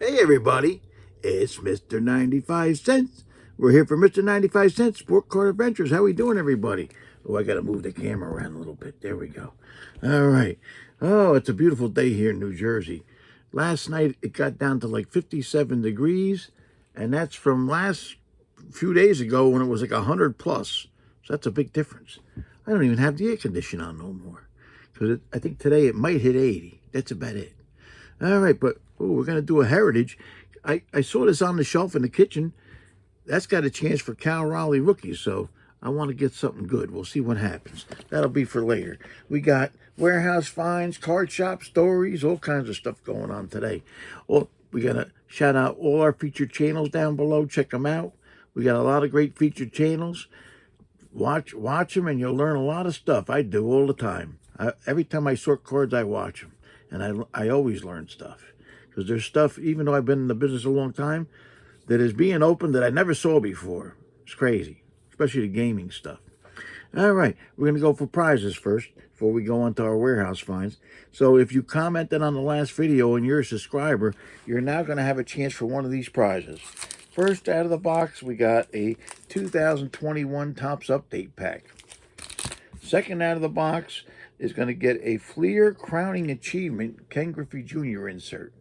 Hey everybody, it's Mr. 95 Cents. We're here for Mr. 95 Cents Sport Card Adventures. How we doing, everybody? Oh, I got to move the camera around a little bit. There we go. All right. Oh, it's a beautiful day here in New Jersey. Last night it got down to like 57 degrees, and that's from last few days ago when it was like 100 plus. So that's a big difference. I don't even have the air conditioner on no more because I think today it might hit 80. That's about it. All right, but we're going to do a heritage. I saw this on the shelf in the kitchen. That's got a chance for Cal Raleigh rookies, so I want to get something good. We'll see what happens. That'll be for later. We got warehouse finds, card shop stories, all kinds of stuff going on today. Well, we're going to shout out all our featured channels down below. Check them out. We got a lot of great featured channels. Watch them, and you'll learn a lot of stuff. I do all the time. Every time I sort cards, I watch them. And I always learn stuff. Because there's stuff, even though I've been in the business a long time, that is being opened that I never saw before. It's crazy. Especially the gaming stuff. All right. We're going to go for prizes first before we go on to our warehouse finds. So if you commented on the last video and you're a subscriber, you're now going to have a chance for one of these prizes. First out of the box, we got a 2021 Topps Update Pack. Second out of the box is going to get a Fleer Crowning Achievement Ken Griffey Jr. insert.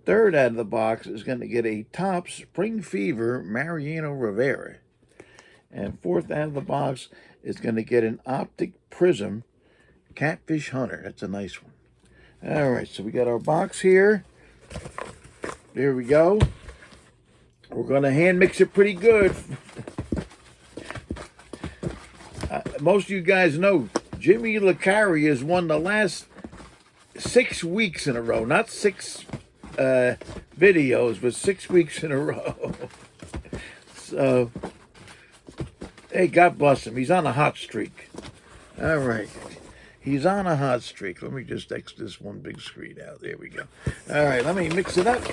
Third out of the box is going to get a Topps Spring Fever Mariano Rivera. And fourth out of the box is going to get an Optic Prism Catfish Hunter. That's a nice one. All right, so we got our box here. There we go. We're going to hand mix it pretty good. Most of you guys know Jimmy Licari has won the last 6 weeks in a row. Not 6 videos, but 6 weeks in a row. So, hey, God bless him. He's on a hot streak. All right. He's on a hot streak. Let me just X this one big screen out. There we go. All right, let me mix it up.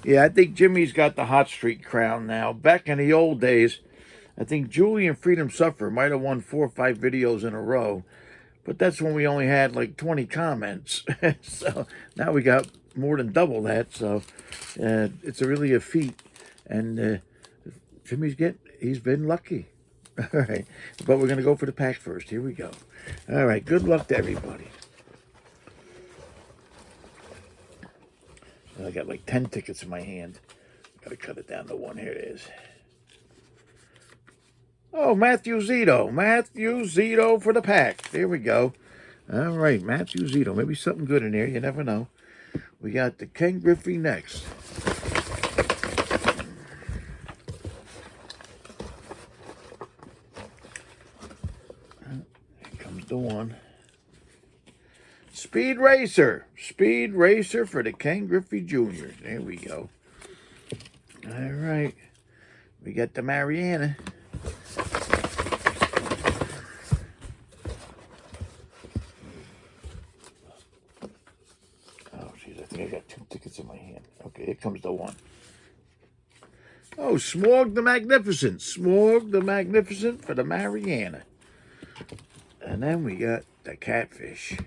Yeah, I think Jimmy's got the hot streak crown now. Back in the old days, I think Julian Freedom Sufferer might have won 4 or 5 videos in a row. But that's when we only had like 20 comments. So now we got more than double that. So it's really a feat. And he's been lucky. All right. But we're going to go for the pack first. Here we go. All right. Good luck to everybody. I got like 10 tickets in my hand. Got to cut it down to 1. Here it is. Oh, Matthew Zito. Matthew Zito for the pack. There we go. All right, Matthew Zito. Maybe something good in there. You never know. We got the Ken Griffey next. Here comes the one. Speed Racer. Speed Racer for the Ken Griffey Jr. There we go. All right. We got the Mariana. I got 2 tickets in my hand. Okay, here comes the one. Oh, Smog the Magnificent. Smog the Magnificent for the Mariana. And then we got the Catfish.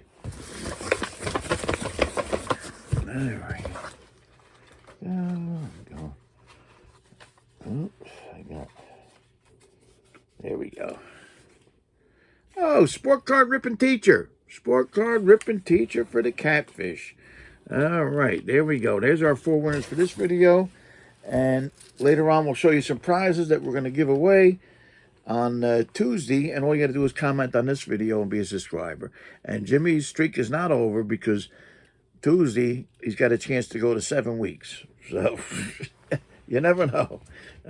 All right. Go. Oops, there we go. Oh, Sport Card Ripping Teacher. Sport Card Ripping Teacher for the Catfish. All right, there we go. There's our 4 winners for this video. And later on, we'll show you some prizes that we're going to give away on Tuesday. And all you got to do is comment on this video and be a subscriber. And Jimmy's streak is not over because Tuesday, he's got a chance to go to 7 weeks. So, you never know.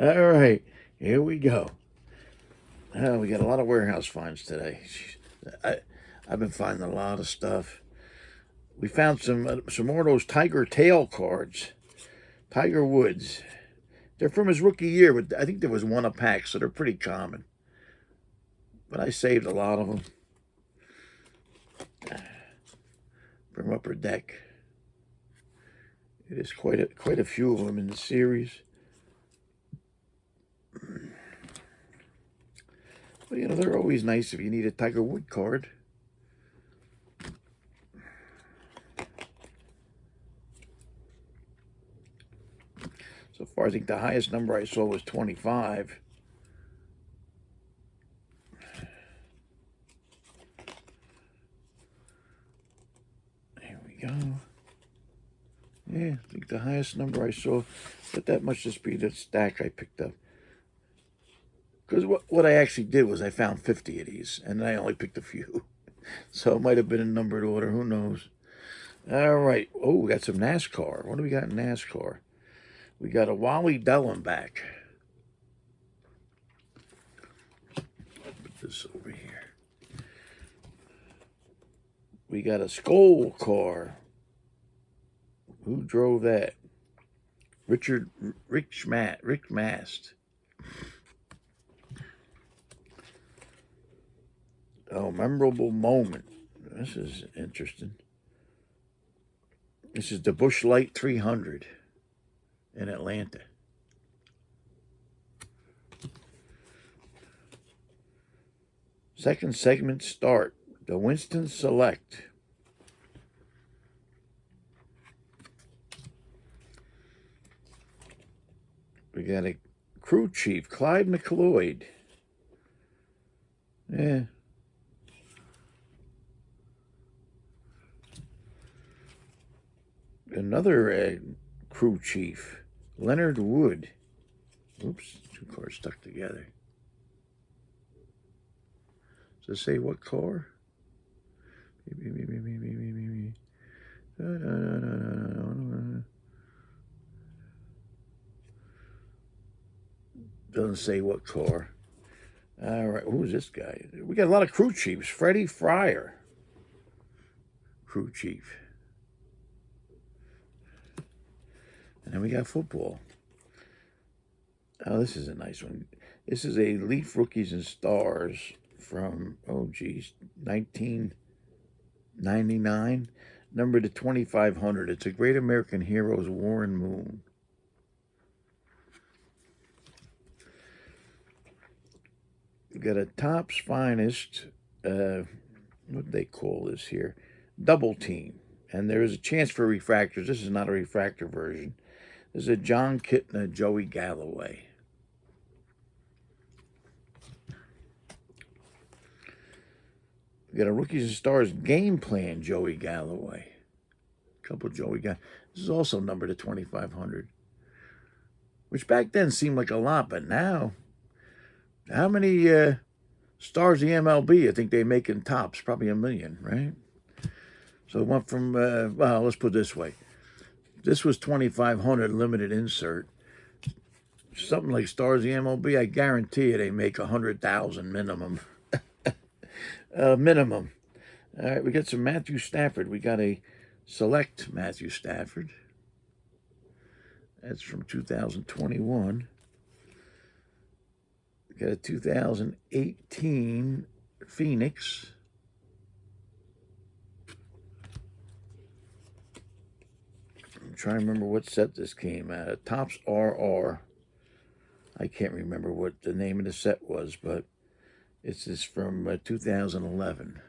All right, here we go. Oh, we got a lot of warehouse finds today. I've been finding a lot of stuff. We found some more of those Tiger Tail cards. Tiger Woods. They're from his rookie year, but I think there was 1 a pack, so they're pretty common. But I saved a lot of them. From Upper Deck. It is quite a few of them in the series. But, you know, they're always nice if you need a Tiger Wood card. So far, I think the highest number I saw was 25. There we go. Yeah, I think the highest number I saw, but that must just be the stack I picked up. Because what I actually did was I found 50 of these, and I only picked a few. So it might have been in numbered order, who knows. All right. Oh, we got some NASCAR. What do we got in NASCAR? We got a Wally Dellenbach. Put this over here. We got a Skoll car. Who drove that? Rick Mast. Oh, memorable moment. This is interesting. This is the Busch Light 300 in Atlanta. Second segment start. The Winston Select. We got a crew chief, Clyde McLeod. Yeah. Another crew chief, Leonard Wood. Oops, two cars stuck together. Does it say what car? Doesn't say what car. All right, who's this guy? We got a lot of crew chiefs. Freddie Fryer, crew chief. And then we got football. Oh, this is a nice one. This is a Leaf Rookies and Stars from, 1999. Number to 2500. It's a Great American Heroes Warren Moon. We got a Topps Finest, what do they call this here? Double team. And there is a chance for refractors. This is not a refractor version. This is a John Kitna, Joey Galloway. We got a Rookies and Stars game plan, Joey Galloway. A couple Joey Galloway. This is also numbered to 2500. Which back then seemed like a lot, but now, how many stars the MLB I think they make in Topps? Probably 1 million, right? So it went from, well, let's put it this way. This was 2500 limited insert. Something like Stars the MLB, I guarantee you they make 100,000 minimum. Minimum. All right, we got some Matthew Stafford. We got a select Matthew Stafford. That's from 2021. We got a 2018 Phoenix. I'm trying to remember what set this came out of. Topps RR. I can't remember what the name of the set was, but this is from 2011.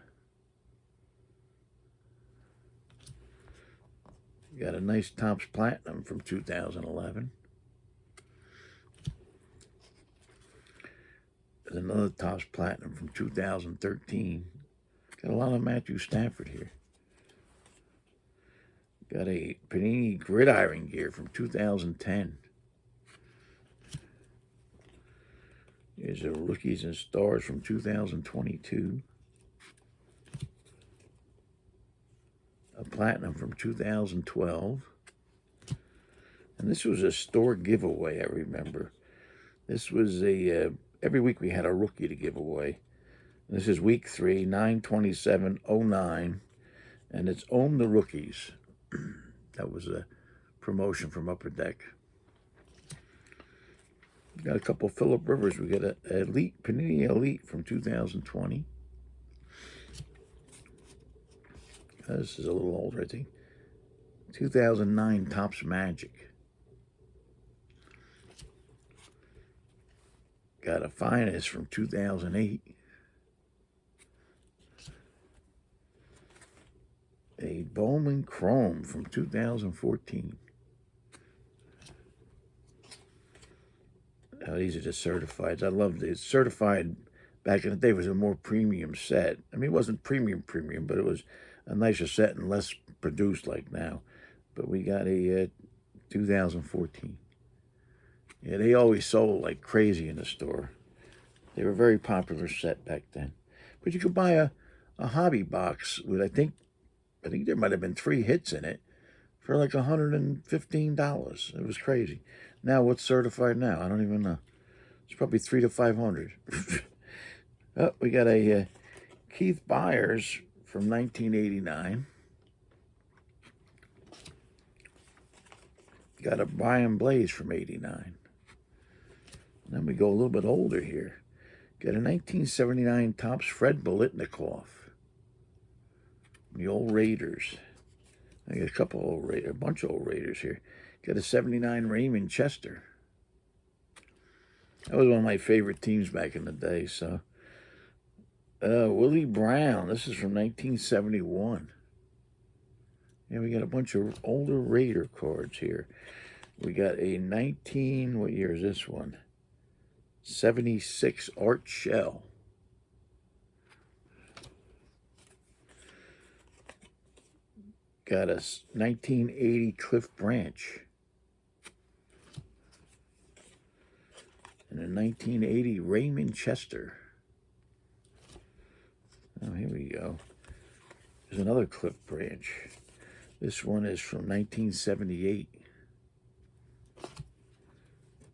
Got a nice Topps Platinum from 2011. There's another Topps Platinum from 2013. Got a lot of Matthew Stafford here. Got a Panini Gridiron gear from 2010. Here's a Rookies and Stars from 2022. A Platinum from 2012. And this was a store giveaway, I remember. This was a, every week we had a rookie to give away. And this is week 3, 9/27/09. And it's Own the Rookies. That was a promotion from Upper Deck. We got a couple Phillip Rivers. We got a Elite, Panini Elite from 2020. This is a little older, I think. 2009 Topps Magic. Got a Finest from 2008. A Bowman Chrome from 2014. Oh, these are the certifieds. I love these. Certified back in the day was a more premium set. I mean, it wasn't premium, but it was a nicer set and less produced like now. But we got a 2014. Yeah, they always sold like crazy in the store. They were a very popular set back then. But you could buy a hobby box with, I think there might have been 3 hits in it for like $115. It was crazy. Now, what's certified now? I don't even know. It's probably $300 to $500. Oh, we got a Keith Byers from 1989. Got a Brian Blaze from 89. Then we go a little bit older here. Got a 1979 Topps Fred Biletnikoff. The old Raiders. I got a bunch of old Raiders here. Got a 79 Raymond Chester. That was one of my favorite teams back in the day. So, Willie Brown. This is from 1971. Yeah, we got a bunch of older Raider cards here. We got a what year is this one? 76 Art Shell. Got a 1980 Cliff Branch. And a 1980 Raymond Chester. Oh, here we go. There's another Cliff Branch. This one is from 1978.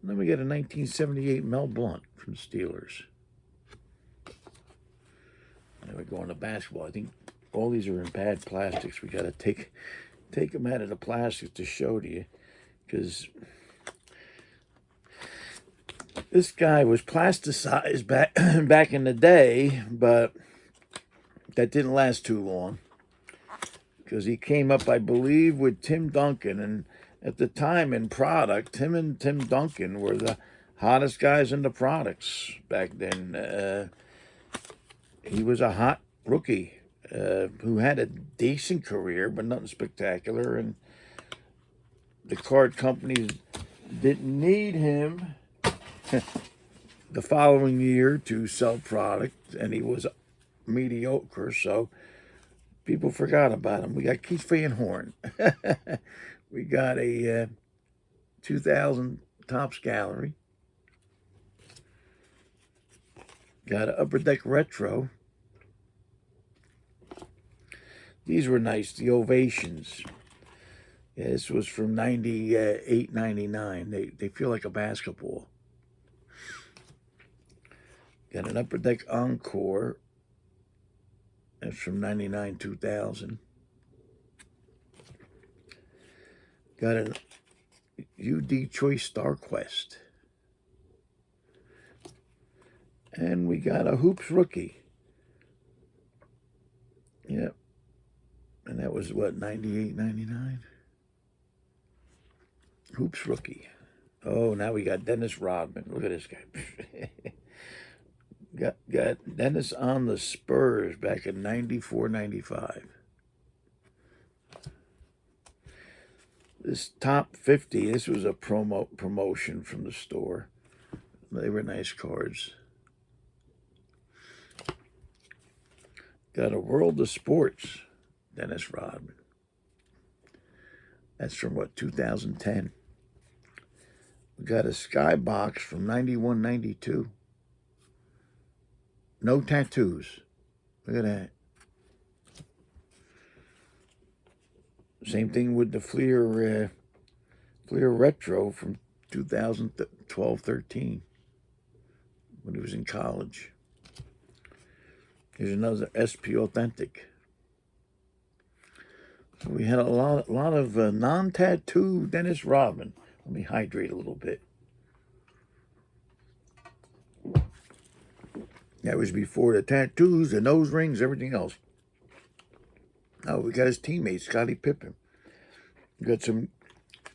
And then we got a 1978 Mel Blount from the Steelers. And we go on to basketball. I think all these are in bad plastics. We got to take them out of the plastic to show to you, because this guy was plasticized back in the day, but that didn't last too long, because he came up, I believe, with Tim Duncan, and at the time in product, him and Tim Duncan were the hottest guys in the products back then. He was a hot rookie who had a decent career, but nothing spectacular, and the card companies didn't need him the following year to sell product, and he was mediocre, so people forgot about him. We got Keith Van Horn. We got a 2000 Topps Gallery. Got an Upper Deck Retro. These were nice, the Ovations. Yeah, this was from 98, 99. They feel like a basketball. Got an Upper Deck Encore. That's from 99, 2000. Got an UD Choice StarQuest. And we got a Hoops Rookie. Yep. And that was, what, 98, 99? Hoops Rookie. Oh, now we got Dennis Rodman. Look at this guy. got Dennis on the Spurs back in 94, 95. This top 50, this was a promotion from the store. They were nice cards. Got a World of Sports, Dennis Rodman. That's from, what, 2010. We got a Skybox from 91, 92. No tattoos. Look at that. Same thing with the Fleer Retro from 2012-13 when he was in college. Here's another SP Authentic. So we had a lot of non-tattoo Dennis Rodman. Let me hydrate a little bit. That was before the tattoos, the nose rings, everything else. Oh, we got his teammate, Scottie Pippen. We got some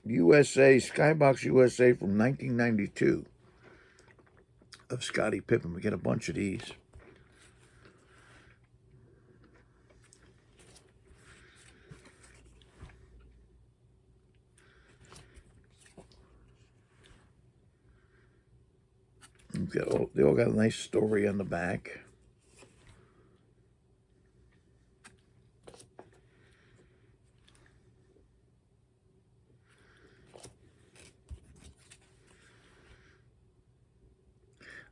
USA, Skybox USA from 1992 of Scottie Pippen. We got a bunch of these. They all got a nice story on the back.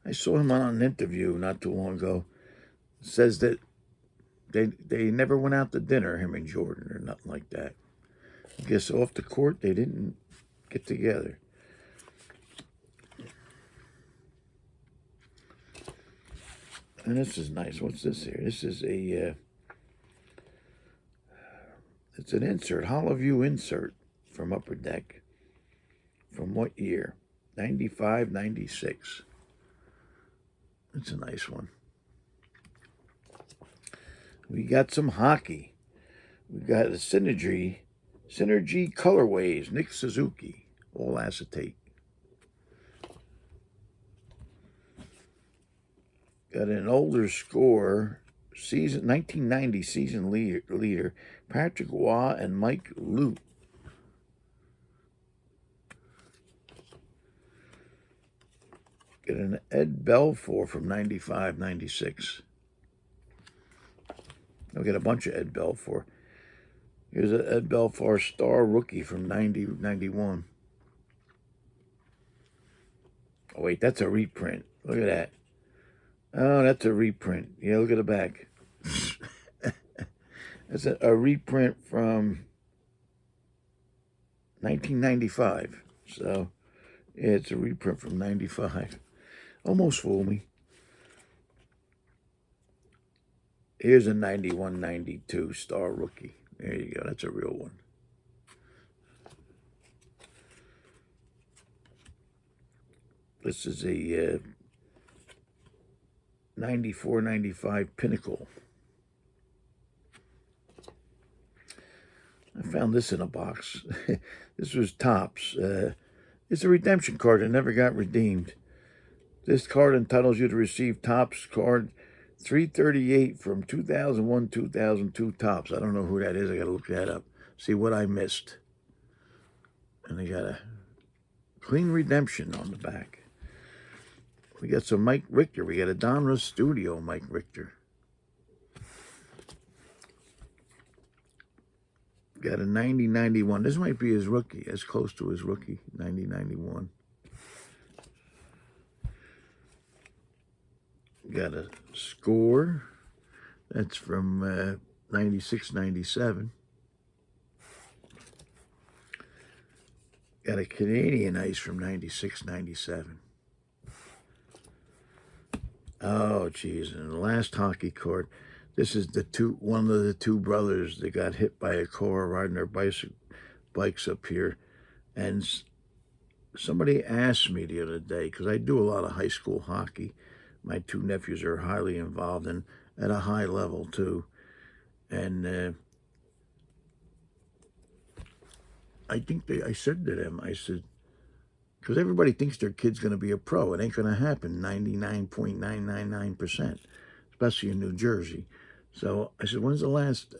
I saw him on an interview not too long ago. Says that they never went out to dinner, him and Jordan, or nothing like that. I guess off the court they didn't get together. And this is nice. What's this here? This is a it's an insert, hollow view insert from Upper Deck. From what year? 95, 96. It's a nice one. We got some hockey. We got a Synergy Colorways, Nick Suzuki, all acetate. Got an older score, 1990 season leader, Patrick Waugh and Mike Lute. Got an Ed Belfour from 95, 96. I'll get a bunch of Ed Belfour. Here's an Ed Belfour star rookie from 90, 91. Oh, wait, that's a reprint. Look at that. Oh, that's a reprint. Yeah, look at the back. That's a reprint from 1995. So, yeah, it's a reprint from 95. Almost fooled me. Here's a 91-92 star rookie. There you go. That's a real one. This is a 94-95 Pinnacle. I found this in a box. This was Topps. It's a redemption card that never got redeemed. This card entitles you to receive Topps card 338 from 2001-2002 Topps. I don't know who that is. I got to look that up. See what I missed. And they got a clean redemption on the back. We got some Mike Richter. We got a Donruss Studio Mike Richter. Got a 90-91. This might be his rookie, as close to his rookie, 90-91. Got a score. That's from 96-97. Got a Canadian Ice from 96-97. Oh, geez. And the last hockey card. This is one of the two brothers that got hit by a car riding their bikes up here. And somebody asked me the other day, because I do a lot of high school hockey. My two nephews are highly involved and at a high level, too. And I said to them, I said, because everybody thinks their kid's going to be a pro. It ain't going to happen 99.999%, especially in New Jersey. So I said, when's the last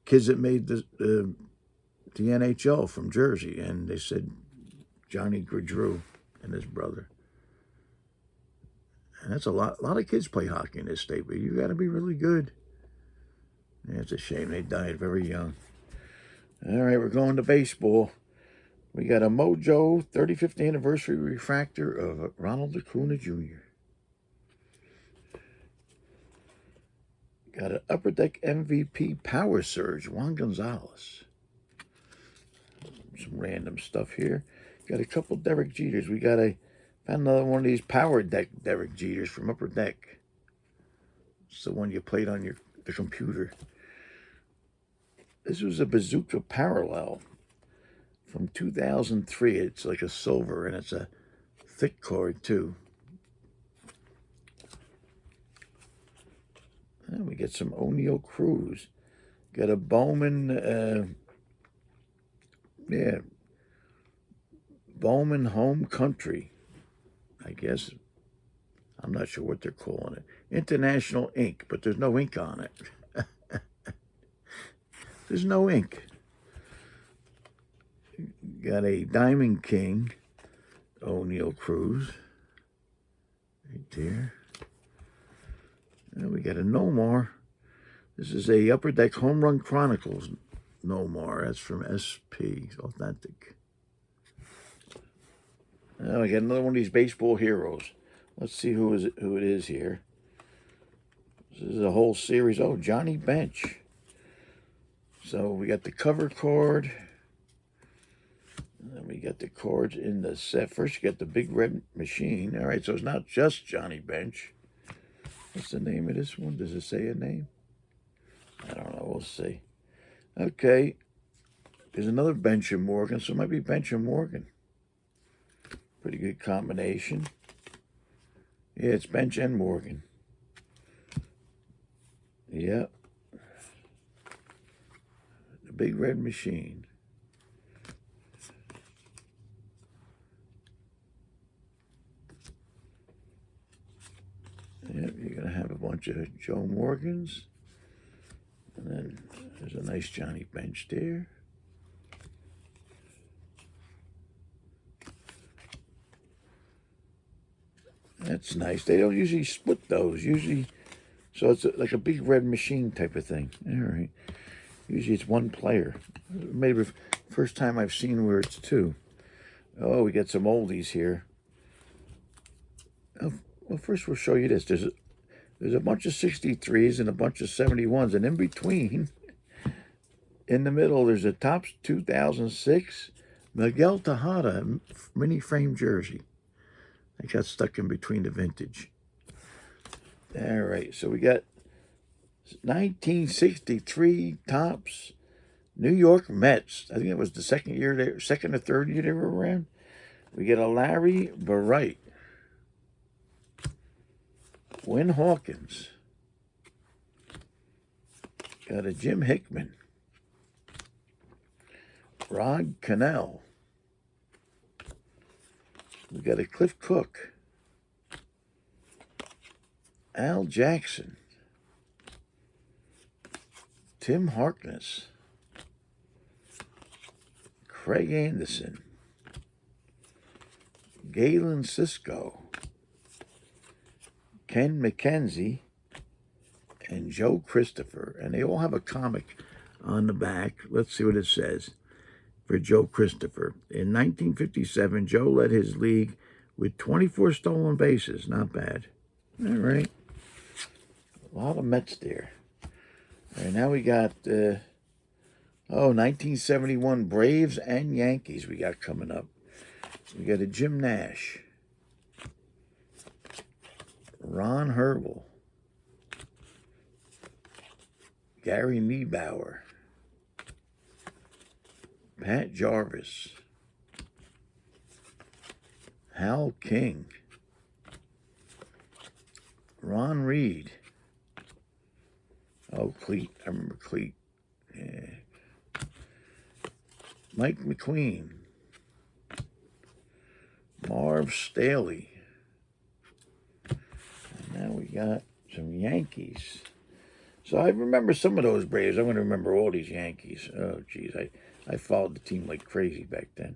kids that made the NHL from Jersey? And they said Johnny Gaudreau and his brother. And that's a lot of kids play hockey in this state, but you got to be really good. Yeah, it's a shame they died very young. All right, we're going to baseball. We got a Mojo 35th anniversary refractor of Ronald Acuna Jr. Got an Upper Deck MVP Power Surge, Juan Gonzalez. Some random stuff here. Got a couple Derek Jeters. Found another one of these Power Deck Derek Jeters from Upper Deck. It's the one you played on the computer. This was a Bazooka Parallel from 2003. It's like a silver, and it's a thick card, too. And we get some O'Neill Cruz. Got a Bowman, Bowman Home Country, I guess. I'm not sure what they're calling it. International ink, but there's no ink on it. There's no ink. Got a Diamond King, O'Neill Cruz. Right there. And we got a No More. This is a Upper Deck Home Run Chronicles No More. That's from SP Authentic. Now we got another one of these baseball heroes. Let's see who it is here. This is a whole series. Oh, Johnny Bench. So we got the cover card. And then we got the cards in the set. First you got the Big Red Machine. All right, so it's not just Johnny Bench. What's the name of this one? Does it say a name? I don't know. We'll see. Okay. There's another Bench and Morgan, so it might be Bench and Morgan. Pretty good combination. Yeah, it's Bench and Morgan. Yep. The Big Red Machine. Yep, you're going to have a bunch of Joe Morgans. And then there's a nice Johnny Bench there. That's nice. They don't usually split those. Usually, so it's like a Big Red Machine type of thing. All right. Usually it's one player. Maybe first time I've seen where it's two. Oh, we got some oldies here. Oh, well, first we'll show you this. There's a bunch of 63s and a bunch of 71s, and in between, in the middle, there's a Topps 2006 Miguel Tejada mini frame jersey. I got stuck in between the vintage. All right, so we got 1963 Topps New York Mets. I think it was the second or third year they were around. We get a Larry Barright. Win Hawkins. Got a Jim Hickman. Rod Cannell. We got a Cliff Cook. Al Jackson. Tim Harkness. Craig Anderson. Galen Cisco. Ken McKenzie. And Joe Christopher. And they all have a comic on the back. Let's see what it says. For Joe Christopher. In 1957, Joe led his league with 24 stolen bases. Not bad. All right. A lot of Mets there. All right, now we got, 1971 Braves and Yankees we got coming up. We got a Jim Nash. Ron Herbel. Gary Niebauer. Pat Jarvis. Hal King. Ron Reed. Oh, Cleat. I remember Cleat. Yeah. Mike McQueen. Marv Staley. And now we got some Yankees. So I remember some of those Braves. I'm going to remember all these Yankees. Oh, geez. I followed the team like crazy back then.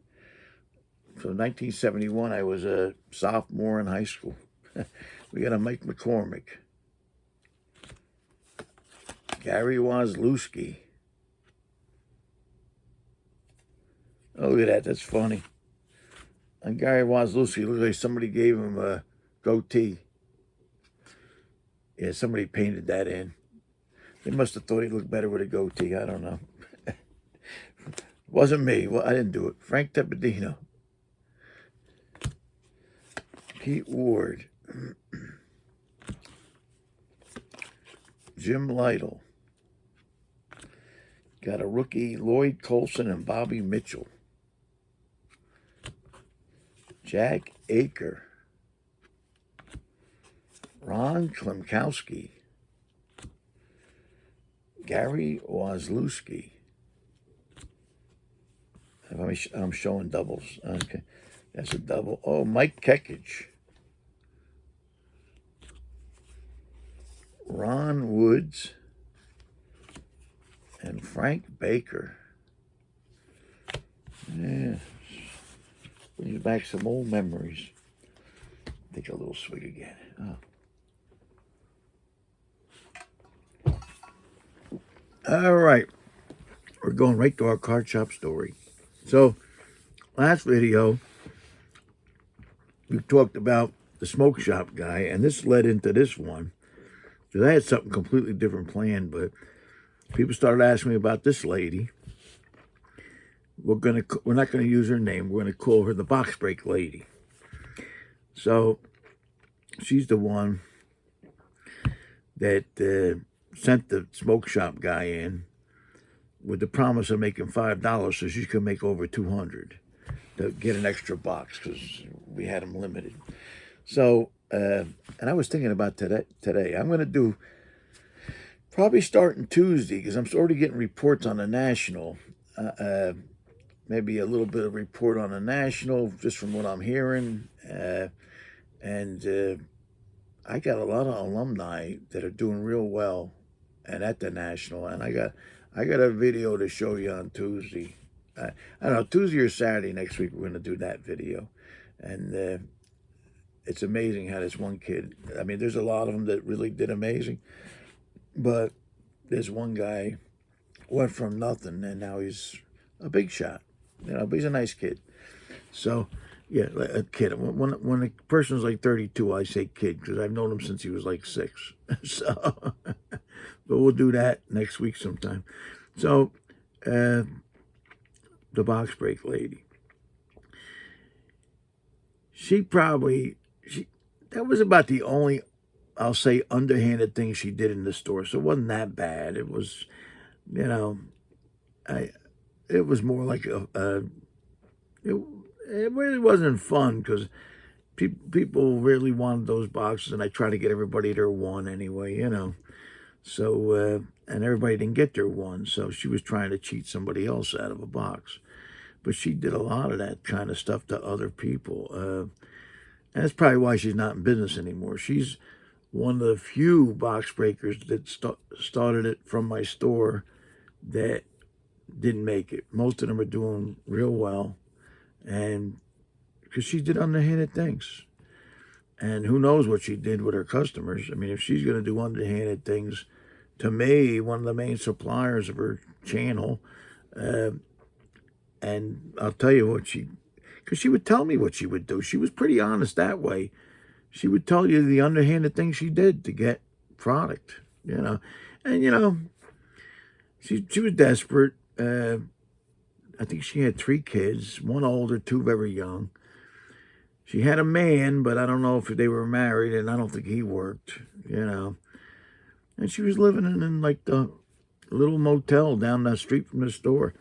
So 1971, I was a sophomore in high school. We got a Mike McCormick. Gary Wozlowski. Oh, look at that. That's funny. And Gary Wozlowski, looks like somebody gave him a goatee. Yeah, somebody painted that in. They must have thought he looked better with a goatee. I don't know. Wasn't me. Well, I didn't do it. Frank Tepedino. Pete Ward. Jim Lytle. Got a rookie, Lloyd Colson and Bobby Mitchell. Jack Aker. Ron Klimkowski. Gary Wozlowski. I'm showing doubles. Okay. That's a double. Oh, Mike Kekich. Ron Woods. And Frank Baker. Yeah. Brings back some old memories. Take a little swig again. All right. We're going right to our card shop story. So, last video, we talked about the smoke shop guy, and this led into this one. Because I had something completely different planned, but people started asking me about this lady. We're not gonna use her name. We're gonna call her the box break lady. So she's the one that sent the smoke shop guy in with the promise of making $5, so she could make over 200 to get an extra box because we had them limited. So and I was thinking about today. I'm gonna do probably starting Tuesday because I'm already getting reports on the national. Maybe a little bit of report on the national just from what I'm hearing. And I got a lot of alumni that are doing real well and at the national. And I got a video to show you on Tuesday. I don't know, Tuesday or Saturday next week, we're going to do that video. And it's amazing how this one kid, I mean, there's a lot of them that really did amazing. But there's one guy went from nothing and now he's a big shot. You know, but he's a nice kid. So, yeah, a kid. When a person's like 32, I say kid because I've known him since he was like 6. So, but we'll do that next week sometime. So, the box break lady. That was about the only, I'll say, underhanded thing she did in the store. So it wasn't that bad. It was, you know, it was more like it really wasn't fun because people really wanted those boxes, and I try to get everybody their one anyway, you know. So, and everybody didn't get their one, so she was trying to cheat somebody else out of a box. But she did a lot of that kind of stuff to other people. And that's probably why she's not in business anymore. She's one of the few box breakers that started it from my store that didn't make it. Most of them are doing real well, and because she did underhanded things, and who knows what she did with her customers. I mean, if she's going to do underhanded things to me, one of the main suppliers of her channel, and I'll tell you what because she would tell me what she would do. She was pretty honest that way. She would tell you the underhanded things she did to get product, you know, and you know, she was desperate. I think she had 3 kids, 1 older, 2 very young. She had a man, but I don't know if they were married, and I don't think he worked, you know. And she was living in like the little motel down the street from the store,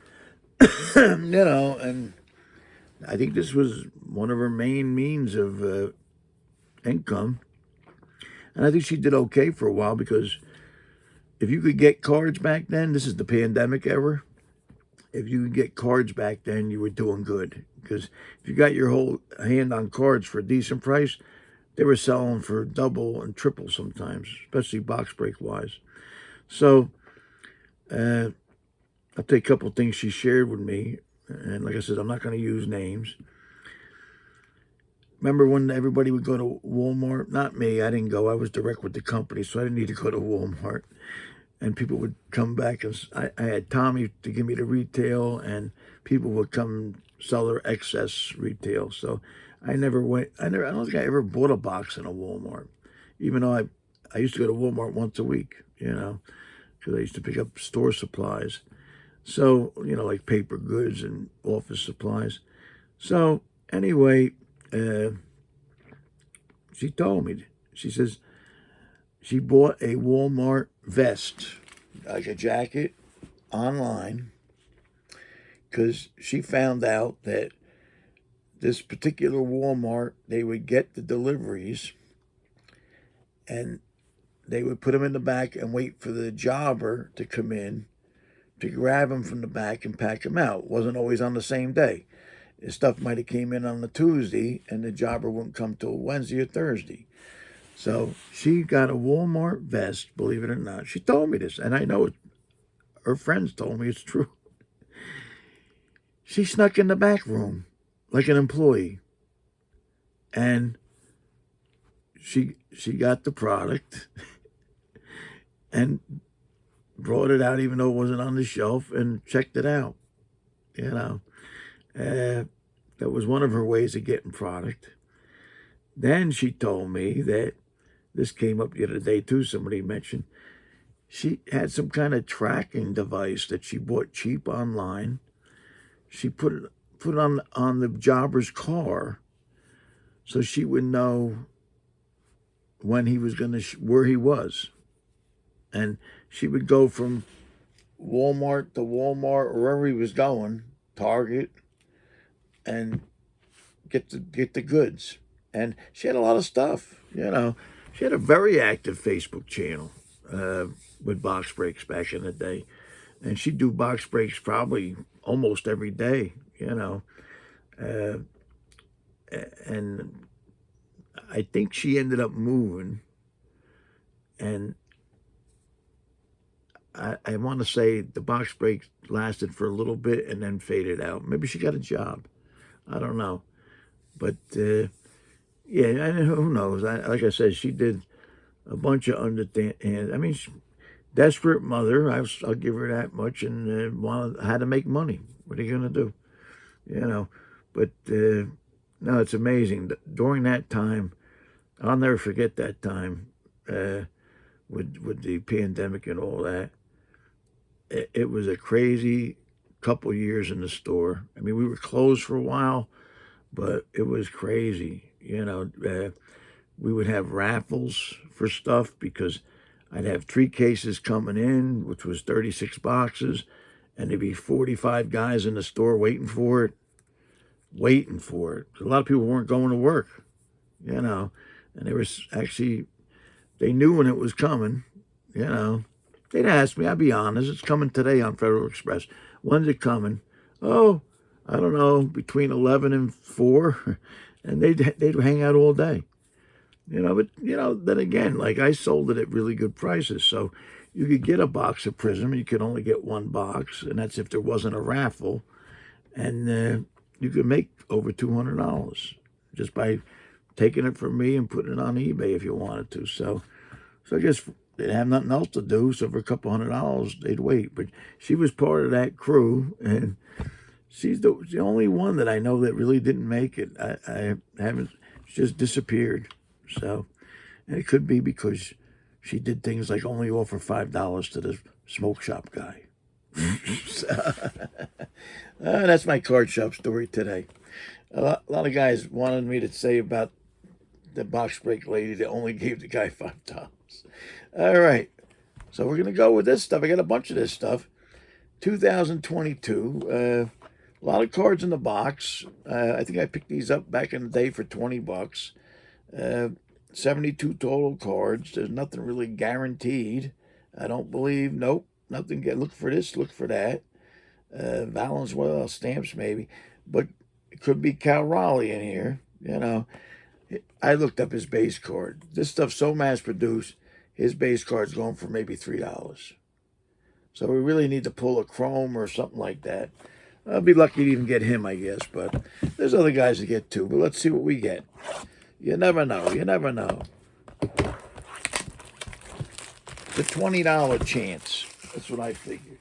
you know, and I think this was one of her main means of income. And I think she did okay for a while because if you could get cards back then, this is the pandemic era, if you could get cards back then, you were doing good. Because if you got your whole hand on cards for a decent price, they were selling for double and triple sometimes, especially box break wise. So I'll take a couple of things she shared with me. And like I said, I'm not going to use names. Remember when everybody would go to Walmart? Not me, I didn't go. I was direct with the company, so I didn't need to go to Walmart. And people would come back, and I had Tommy to give me the retail, and people would come sell their excess retail. So I never went, I don't think I ever bought a box in a Walmart, even though I used to go to Walmart once a week, you know, because I used to pick up store supplies. So, you know, like paper goods and office supplies. So anyway, she told me, she says she bought a Walmart vest, like a jacket, online, because she found out that this particular Walmart, they would get the deliveries and they would put them in the back and wait for the jobber to come in to grab them from the back and pack them out. It wasn't always on the same day. The stuff might have came in on the Tuesday and the jobber wouldn't come till Wednesday or Thursday. So she got a Walmart vest, believe it or not. She told me this, and I know it. Her friends told me it's true. She snuck in the back room like an employee, and she got the product and brought it out even though it wasn't on the shelf and checked it out. You know, that was one of her ways of getting product. Then she told me that this came up the other day too. Somebody mentioned she had some kind of tracking device that she bought cheap online. She put it on the jobber's car, so she would know when he was going to where he was, and she would go from Walmart to Walmart or wherever he was going, Target, and get the goods. And she had a lot of stuff, you know. She had a very active Facebook channel with box breaks back in the day. And she'd do box breaks probably almost every day, you know. And I think she ended up moving. And I want to say the box break lasted for a little bit and then faded out. Maybe she got a job. I don't know. But, yeah, and who knows? Like I said, she did a bunch of underhand. I mean, desperate mother. I'll give her that much, and had to make money. What are you gonna do? You know. But no, it's amazing. During that time, I'll never forget that time with the pandemic and all that. It was a crazy couple years in the store. I mean, we were closed for a while, but it was crazy. You know, we would have raffles for stuff because I'd have 3 cases coming in, which was 36 boxes, and there'd be 45 guys in the store waiting for it. A lot of people weren't going to work, you know, and they knew when it was coming, you know. They'd ask me, I'd be honest, it's coming today on Federal Express. When's it coming? Oh, I don't know, between 11 and 4. And they'd hang out all day, you know. But, you know, then again, like I sold it at really good prices. So you could get a box of Prism. You could only get 1 box. And that's if there wasn't a raffle. And you could make over $200 just by taking it from me and putting it on eBay if you wanted to. So I guess they'd have nothing else to do. So for a couple $100, they'd wait. But she was part of that crew. And she's the only one that I know that really didn't make it. I haven't, she just disappeared. So, and it could be because she did things like only offer $5 to the smoke shop guy. So, that's my card shop story today. A lot of guys wanted me to say about the box break lady that only gave the guy $5. All right. So we're going to go with this stuff. I got a bunch of this stuff. 2022. A lot of cards in the box. I think I picked these up back in the day for $20. 72 total cards. There's nothing really guaranteed. I don't believe. Nope. Nothing. Look for this. Look for that. Valenzuela stamps maybe. But it could be Cal Raleigh in here. You know. I looked up his base card. This stuff's so mass-produced, his base card's going for maybe $3. So we really need to pull a chrome or something like that. I'll be lucky to even get him, I guess. But there's other guys to get too. But let's see what we get. You never know. You never know. It's a $20 chance. That's what I figured.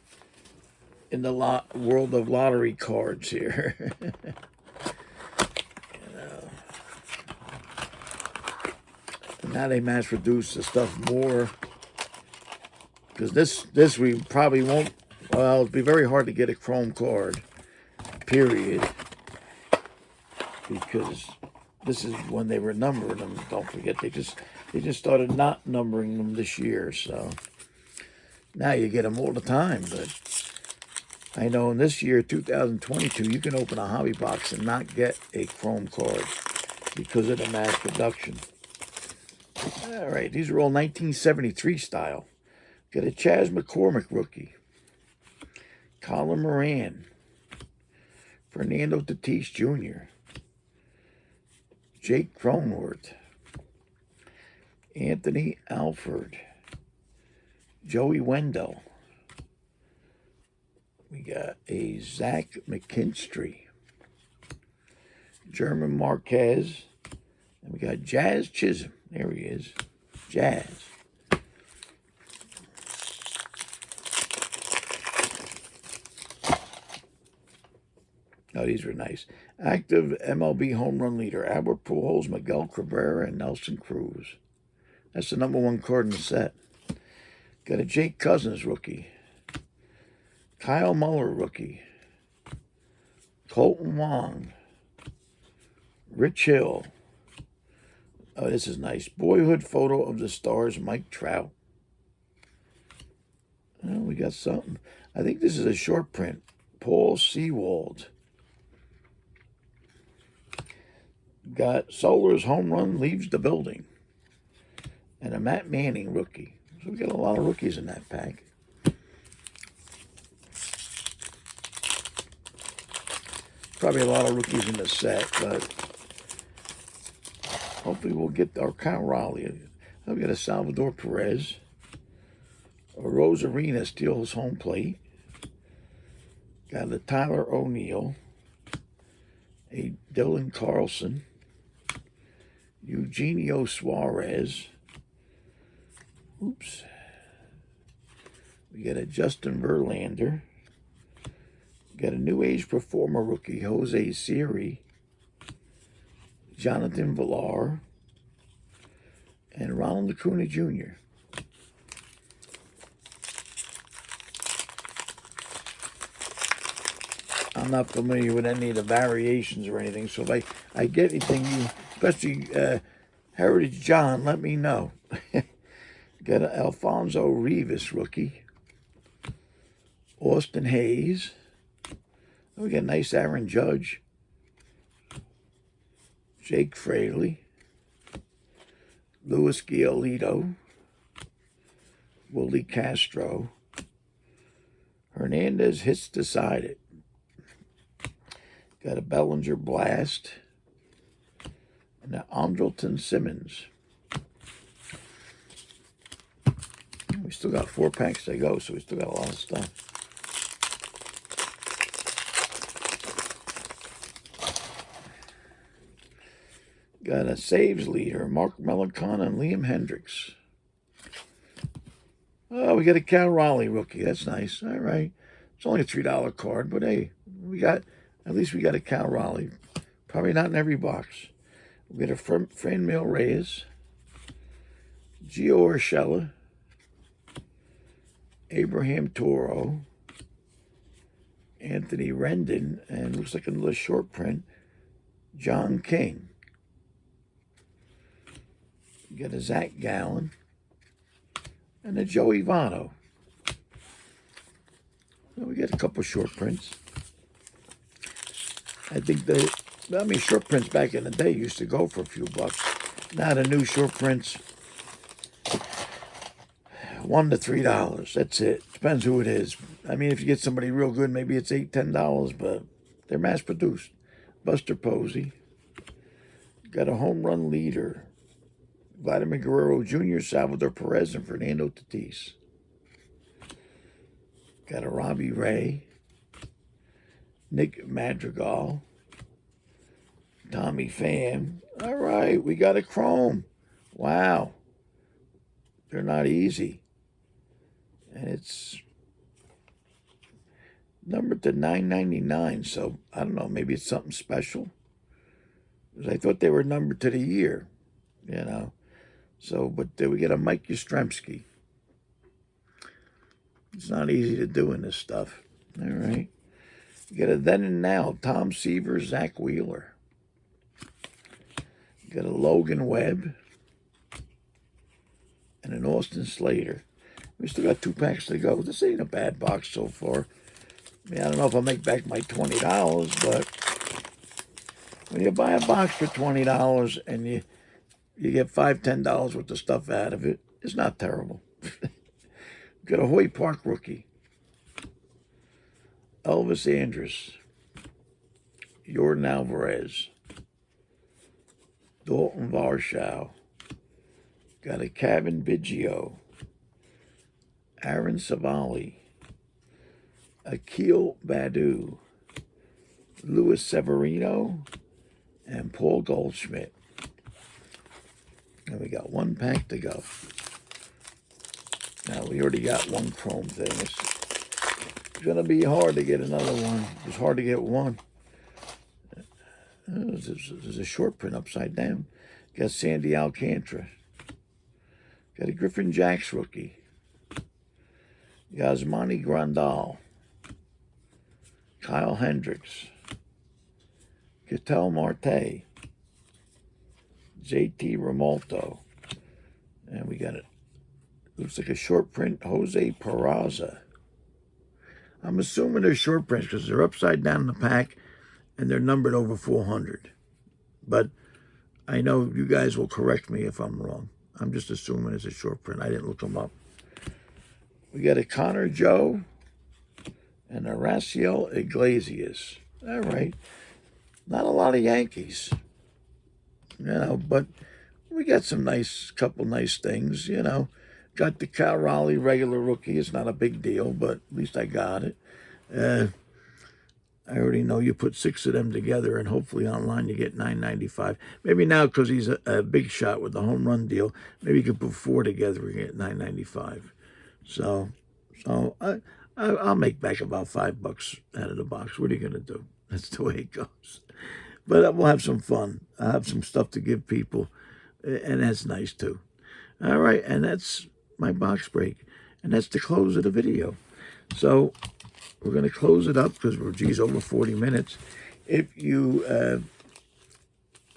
In the world of lottery cards here. Now they mass produce the stuff more. Because this we probably won't. Well, it'd be very hard to get a chrome card. Period. Because this is when they were numbering them. Don't forget, they just started not numbering them this year. So now you get them all the time. But I know in this year, 2022, you can open a hobby box and not get a chrome card because of the mass production. All right, these are all 1973 style. Got a Chas McCormick rookie. Colin Moran. Fernando Tatis Jr. Jake Cronenworth. Anthony Alford. Joey Wendell. We got a Zach McKinstry. German Marquez. And we got Jazz Chisholm. There he is. Jazz. Oh, these are nice. Active MLB home run leader, Albert Pujols, Miguel Cabrera, and Nelson Cruz. That's the #1 card in the set. Got a Jake Cousins rookie. Kyle Muller rookie. Colton Wong. Rich Hill. Oh, this is nice. Boyhood photo of the Stars, Mike Trout. Oh, we got something. I think this is a short print. Paul Sewald. Got Solar's home run leaves the building. And a Matt Manning rookie. So we got a lot of rookies in that pack. Probably a lot of rookies in the set, but hopefully we'll get our Kyle Raleigh. We got a Salvador Perez. A Rosarina steals home plate. Got a Tyler O'Neill. A Dylan Carlson. Eugenio Suarez. Oops. We got a Justin Verlander. Got a New Age Performer rookie, Jose Siri. Jonathan Villar. And Ronald Acuna Jr. I'm not familiar with any of the variations or anything, so if I get anything, especially Heritage John, let me know. Got an Alfonso Rivas rookie. Austin Hayes. We got a nice Aaron Judge. Jake Fraley. Luis Giolito. Willie Castro. Hernandez hits decided. Got a Bellinger Blast. And an Andrelton Simmons. We still got 4 packs to go, so we still got a lot of stuff. Got a saves leader, Mark Melicon and Liam Hendricks. Oh, we got a Cal Raleigh rookie. That's nice. All right. It's only a $3 card, but hey, at least we got a Cal Raleigh. Probably not in every box. We got a Franmil Reyes, Gio Urshela, Abraham Toro, Anthony Rendon, and looks like another short print, John King. You got a Zach Gallen and a Joey Votto. So we got a couple short prints. I think short prints back in the day used to go for a few bucks. Now the new short prints, $1 to $3. That's it. Depends who it is. I mean, if you get somebody real good, maybe it's $8, $10, but they're mass produced. Buster Posey. Got a home run leader. Vladimir Guerrero Jr., Salvador Perez, and Fernando Tatis. Got a Robbie Ray. Nick Madrigal. Tommy Pham. All right, we got a Chrome. Wow. They're not easy. And it's numbered to $9.99, so I don't know, maybe it's something special. Because I thought they were numbered to the year, you know. So, but we get a Mike Yastrzemski. It's not easy to do in this stuff. All right. You get a Then and Now, Tom Seaver, Zach Wheeler. You got a Logan Webb and an Austin Slater. We still got 2 packs to go. This ain't a bad box so far. I mean, I don't know if I'll make back my $20, but when you buy a box for $20 and you get $5, $10 worth of stuff out of it, it's not terrible. Got a Hoy Park rookie. Elvis Andrus. Jordan Alvarez. Dalton Varsho. Got a Kevin Biggio. Aaron Savali. Akil Baddoo. Luis Severino. And Paul Goldschmidt. And we got one pack to go. Now, we already got one chrome thing. It's going to be hard to get another one. It's hard to get one. There's a short print upside down. Got Sandy Alcantara. Got a Griffin Jacks rookie. Yasmani Grandal. Kyle Hendricks. Ketel Marte. JT Romolto. And we got it. Looks like a short print, Jose Peraza. I'm assuming they're short prints because they're upside down in the pack and they're numbered over 400. But I know you guys will correct me if I'm wrong. I'm just assuming it's a short print. I didn't look them up. We got a Connor Joe and a Raciel Iglesias. All right. Not a lot of Yankees. You know, but we got some couple nice things, you know. Got the Cal Raleigh regular rookie. It's not a big deal, but at least I got it. I already know you put 6 of them together, and hopefully online you get $9.95. Maybe now because he's a big shot with the home run deal, maybe you could put 4 together and get $9.95. So I'll make back about $5 out of the box. What are you gonna do? That's the way it goes. But we'll have some fun. I'll have some stuff to give people, and that's nice too. All right, and that's my box break, and that's the close of the video. So we're going to close it up because we're, over 40 minutes. If you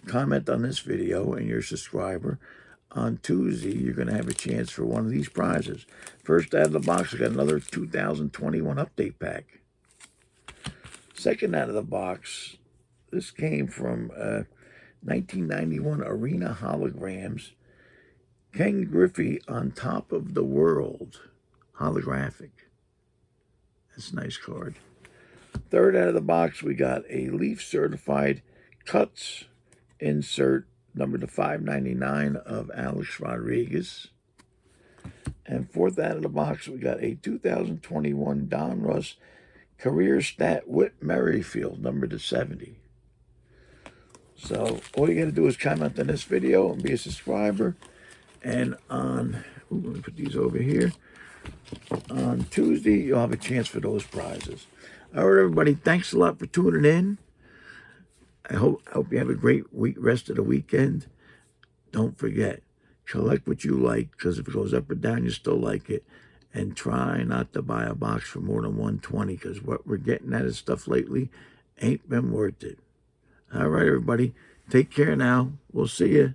comment on this video and you're a subscriber, on Tuesday, you're going to have a chance for one of these prizes. First out of the box, we got another 2021 update pack. Second out of the box, this came from 1991 Arena Holograms. Ken Griffey on Top of the World. Holographic. That's a nice card. Third out of the box, we got a Leaf Certified Cuts insert number to 599 of Alex Rodriguez. And fourth out of the box, we got a 2021 Don Russ Career Stat Whit Merrifield number to 70. So all you got to do is comment on this video and be a subscriber. And on, let me put these over here. On Tuesday, you'll have a chance for those prizes. All right, everybody, thanks a lot for tuning in. I hope you have a great rest of the weekend. Don't forget, collect what you like, because if it goes up or down, you still like it. And try not to buy a box for more than $120, because what we're getting at is stuff lately ain't been worth it. All right, everybody, take care now. We'll see you